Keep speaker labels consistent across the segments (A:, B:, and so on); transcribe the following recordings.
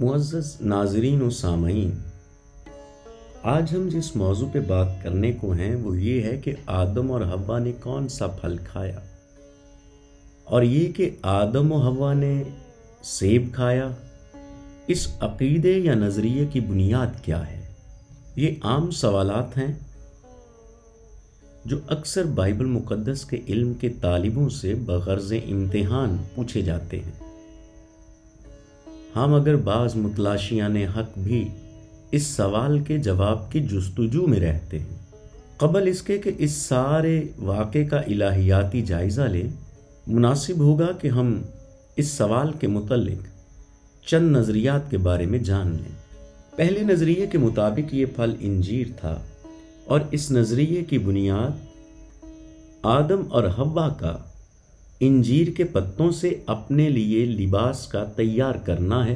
A: मुअज़्ज़ज़ नाज़रीन व सामईन, आज हम जिस मौजू पे बात करने को हैं वो ये है कि आदम और हव्वा ने कौन सा फल खाया, और ये कि आदम और हव्वा ने सेब खाया, इस अकीदे या नज़रिए की बुनियाद क्या है। ये आम सवालात हैं जो अक्सर बाइबल मुक़द्दस के इल्म के तालिबों से बग़र्ज़ इम्तिहान पूछे जाते हैं। हम अगर बाज़ मुतलाशियान हक़ भी इस सवाल के जवाब की जुस्तजू में रहते हैं, क़बल इसके कि इस सारे वाक़े का इलाहियाती जायज़ा लें, मुनासिब होगा कि हम इस सवाल के मुतल्लिक़ चंद नज़रियात के बारे में जान लें। पहले नज़रिए के मुताबिक ये फल इंजीर था, और इस नज़रिए की बुनियाद आदम और हव्वा का इंजीर के पत्तों से अपने लिए लिबास का तैयार करना है,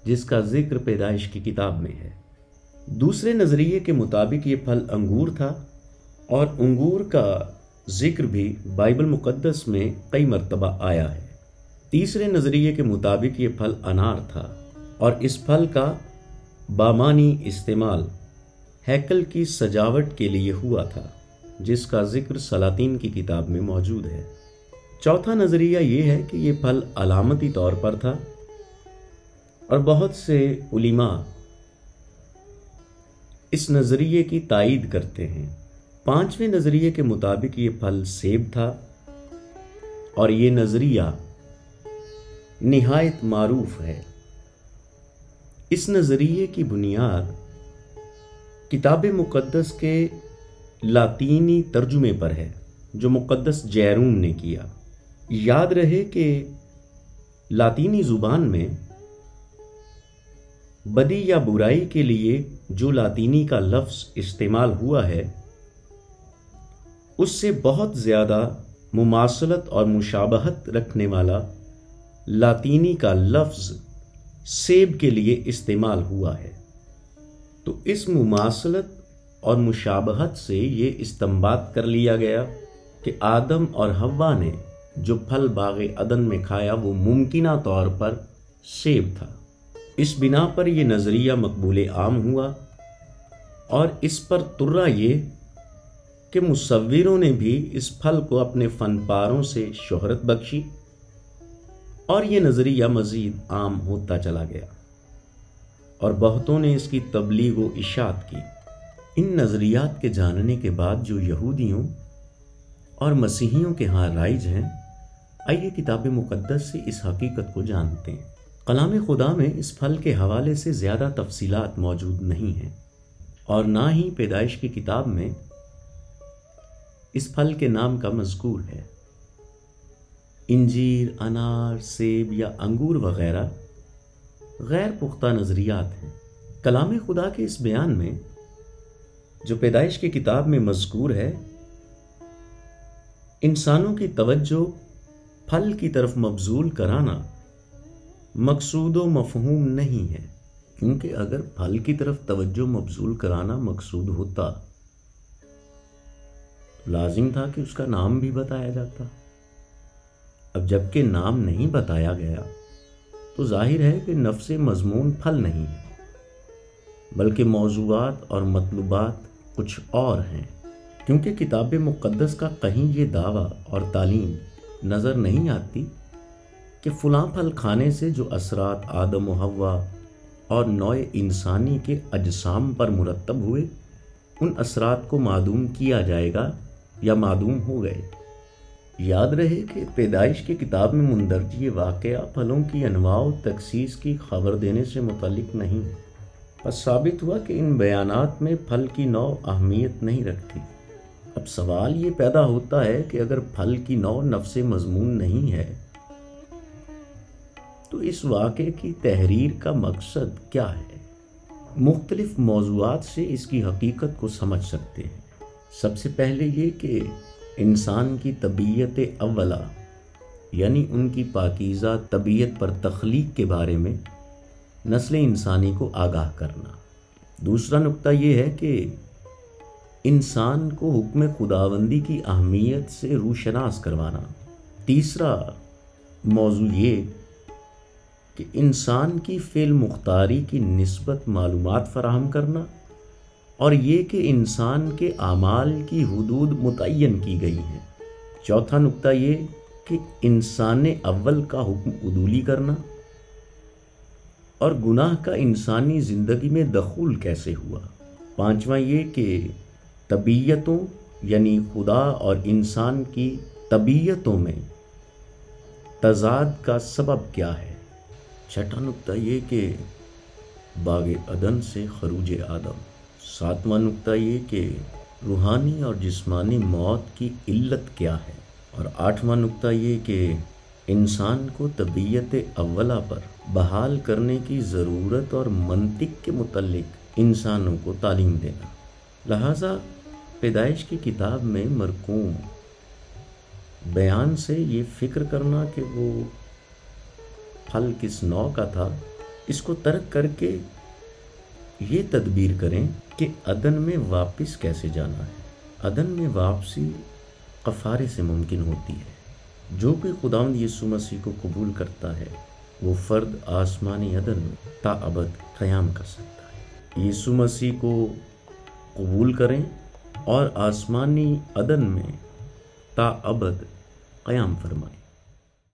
A: जिसका जिक्र पैदाइश की किताब में है। दूसरे नज़रिए के मुताबिक ये फल अंगूर था, और अंगूर का जिक्र भी बाइबल मुक़द्दस में कई मरतबा आया है। तीसरे नज़रिए के मुताबिक ये फल अनार था, और इस फल का बामानी इस्तेमाल हैकल की सजावट के लिए हुआ था, जिसका जिक्र सलातीन की किताब में मौजूद है। चौथा नज़रिया ये है कि ये फल अलामती तौर पर था, और बहुत से उलिमा इस नज़रिए की तायीद करते हैं। पांचवें नज़रिए के मुताबिक ये फल सेब था, और ये नज़रिया निहायत मारूफ है। इस नज़रिए की बुनियाद किताब मुक़द्दस के लातीनी तर्जुमे पर है, जो मुक़द्दस जैरून ने किया। याद रहे कि लातीनी ज़ुबान में बदी या बुराई के लिए जो लातीनी का लफ्ज़ इस्तेमाल हुआ है, उससे बहुत ज़्यादा मुमासलत और मुशाबहत रखने वाला लातीनी का लफ्ज़ सेब के लिए इस्तेमाल हुआ है। तो इस मुमासलत और मुशाबहत से ये इस्तिंबात कर लिया गया कि आदम और हव्वा ने जो फल बाग़े अदन में खाया वो मुमकिना तौर पर सेब था। इस बिना पर यह नज़रिया मकबूल आम हुआ, और इस पर तुर्रा ये कि मुसव्विरों ने भी इस फल को अपने फनपारों से शोहरत बख्शी, और ये नज़रिया मज़ीद आम होता चला गया, और बहुतों ने इसकी तबलीग व इशाअत की। इन नज़रियात के जानने के बाद जो यहूदियों और मसीहियों के यहाँ राइज हैं, आइए किताब मुक़द्दस से इस हकीकत को जानते हैं। कलाम खुदा में इस फल के हवाले से ज़्यादा तफसीलात मौजूद नहीं हैं, और ना ही पैदाइश की किताब में इस फल के नाम का मज़कूर है। इंजीर, अनार, सेब या अंगूर वग़ैरह गैर पुख्ता नज़रियात हैं। कलाम खुदा के इस बयान में जो पैदाइश की किताब में मज़कूर है, इंसानों की तवज्जो फल की तरफ मबजूल कराना मकसूद व मफ़हूम नहीं है, क्योंकि अगर फल की तरफ तवज्जो मबजूल कराना मकसूद होता तो लाजिम था कि उसका नाम भी बताया जाता। अब जबकि नाम नहीं बताया गया तो जाहिर है कि नफ्से मज़मून फल नहीं है, बल्कि मौज़ूआत और मतलूबात कुछ और हैं। क्योंकि किताब मुक़द्दस का कहीं ये दावा और तालीम नज़र नहीं आती कि फ़लाँ फल खाने से जो असरात आदम व हव्वा और नौए इंसानी के अजसाम पर मुरतब हुए, उन असरात को मादूम किया जाएगा या मादूम हो गए। याद रहे कि पैदाइश की किताब में मुंदरज ये वाक़या फलों की अनवा व तखसीस की खबर देने से मुतल्लिक़ नहीं है। बस साबित हुआ कि इन बयानात में फल की नौ अहमियत नहीं रखती। अब सवाल ये पैदा होता है कि अगर फल की नौ नफ्से मज़मून नहीं है, तो इस वाक़े की तहरीर का मकसद क्या है। मुख्तलिफ मौज़ूआत से इसकी हकीकत को समझ सकते हैं। सबसे पहले ये कि इंसान की तबीयत अव्वला, यानी उनकी पाकीज़ा तबीयत पर तख्लीक के बारे में नस्ल इंसानी को आगाह करना। दूसरा नुक्ता ये है कि इंसान को हुक्म खुदाबंदी की अहमियत से रूशनास करवाना। तीसरा मौजू ये کہ انسان کی فعل مختاری کی نسبت معلومات فراہم کرنا، اور یہ کہ انسان کے اعمال کی حدود متعین کی گئی ہیں۔ چوتھا نقطہ یہ کہ انسان اول کا حکم عدولی کرنا، اور گناہ کا انسانی زندگی میں دخول کیسے ہوا۔ پانچواں یہ کہ طبیعتوں یعنی خدا اور انسان کی طبیعتوں میں تضاد کا سبب کیا ہے۔ چھٹا نقطہ یہ کہ باغ عدن سے خروج آدم۔ ساتواں نقطہ یہ کہ روحانی اور جسمانی موت کی علت کیا ہے۔ اور آٹھواں نقطہ یہ کہ انسان کو طبیعت اولہ پر بحال کرنے کی ضرورت اور منطق کے متعلق انسانوں کو تعلیم دینا۔ لہٰذا پیدائش کی کتاب میں مرقوم بیان سے یہ فکر کرنا کہ وہ پھل کس نوع کا تھا، اس کو ترک کر کے یہ تدبیر کریں کہ عدن میں واپس کیسے جانا ہے۔ عدن میں واپسی کفارے سے ممکن ہوتی ہے۔ جو کوئی خداوند یسوع مسیح کو قبول کرتا ہے وہ فرد آسمانی عدن میں تا ابد قیام کر سکتا ہے۔ یسوع مسیح کو قبول کریں اور آسمانی عدن میں تا ابد قیام فرمائیں۔